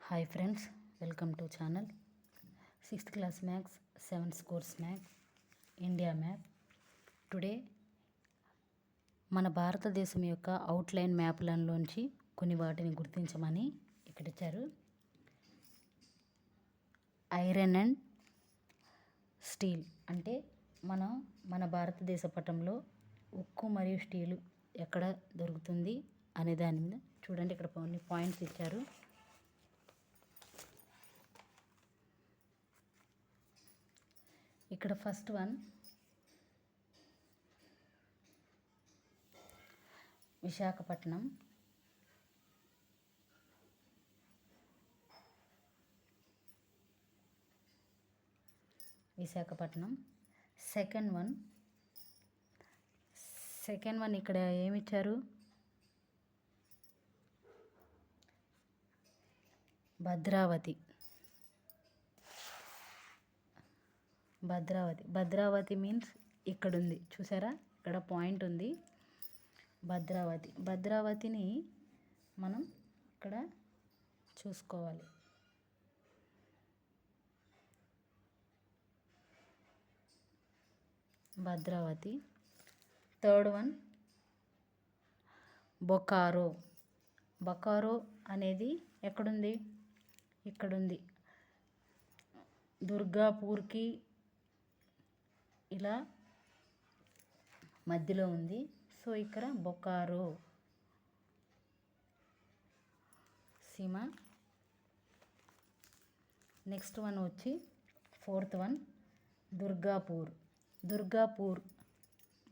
Hi friends, welcome to channel. 6th class maths 7th course maths India map. Today మన భారతదేశం యొక్క outline మ్యాప్లలోంచి కొన్ని వాటిని గుర్తించమని ఇక్కడ ఇచ్చారు. ఐరన్ అండ్ స్టీల్ అంటే మన భారతదేశ పటంలో ఉక్కు మరియు స్టీలు ఎక్కడ దొరుకుతుంది అనే దాని మీద చూడండి. ఇక్కడ కొన్ని పాయింట్స్ ఇచ్చారు. ఇక్కడ first one Visakhapatnam. Second one ఇక్కడ ఏమిచ్చారు? భద్రావతి మీన్స్ ఇక్కడ ఉంది, చూసారా? ఇక్కడ పాయింట్ ఉంది భద్రావతిని మనం ఇక్కడ చూసుకోవాలి. భద్రావతి. థర్డ్ వన్ బొకారో అనేది ఎక్కడుంది? ఇక్కడుంది. దుర్గాపూర్కి ఇలా మధ్యలో ఉంది. సో ఇక్కడ బొకారో సీమ. నెక్స్ట్ వన్ వచ్చి ఫోర్త్ వన్ దుర్గాపూర్.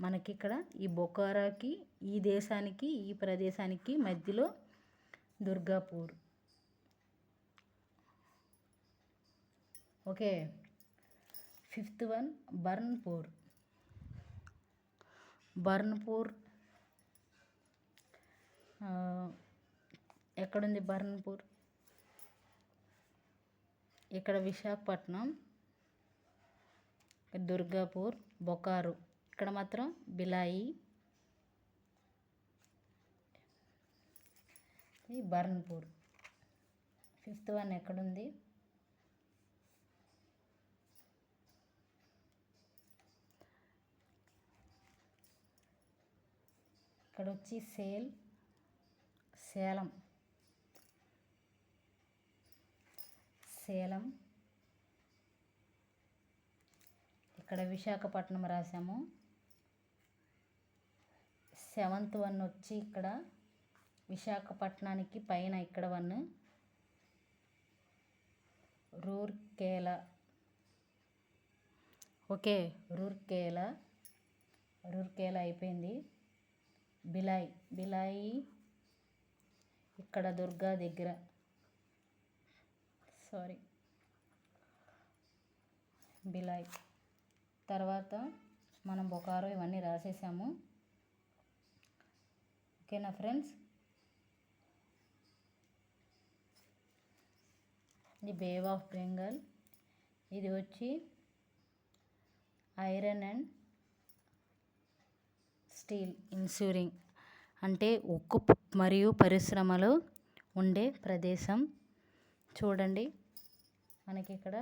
మనకి ఇక్కడ ఈ బొకారాకి, ఈ దేశానికి, ఈ ప్రదేశానికి మధ్యలో Durgapur. Okay. Fifth one Burnpur. ఎక్కడుంది బర్న్పూర్? ఇక్కడ విశాఖపట్నం. దుర్గాపూర్, బొకారో. ఇక్కడ మాత్రం బిలాయి, బర్న్పూర్. ఫిఫ్త్ వన్ ఎక్కడుంది? ఇక్కడ వచ్చి సేలం. ఇక్కడ విశాఖపట్నం రాసాము. సెవెంత్ వన్ వచ్చి ఇక్కడ విశాఖపట్నానికి పైన ఇక్కడ వన్ రూర్కేలా. ఓకే, రూర్కేలా అయిపోయింది. బిలాయి ఇక్కడ దుర్గా దగ్గర. బిలాయి తర్వాత మనం బొకారో ఇవన్నీ రాసేసాము. ఓకేనా ఫ్రెండ్స్? ఇది బే ఆఫ్ బెంగాల్. ఇది వచ్చి ఐరన్ అండ్ స్టీల్ ఇన్సూరింగ్ అంటే ఉక్కు మరియు పరిశ్రమలు ఉండే ప్రదేశం. చూడండి, మనకి ఇక్కడ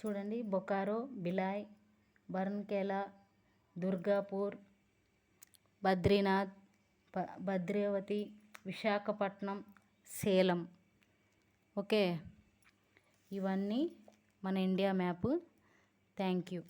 చూడండి, బొకారో, బిలాయ్, బర్న్కేలా, దుర్గాపూర్, భద్రావతి, విశాఖపట్నం, సేలం. ఓకే, ఇవన్నీ మన ఇండియా మ్యాప్. Thank you.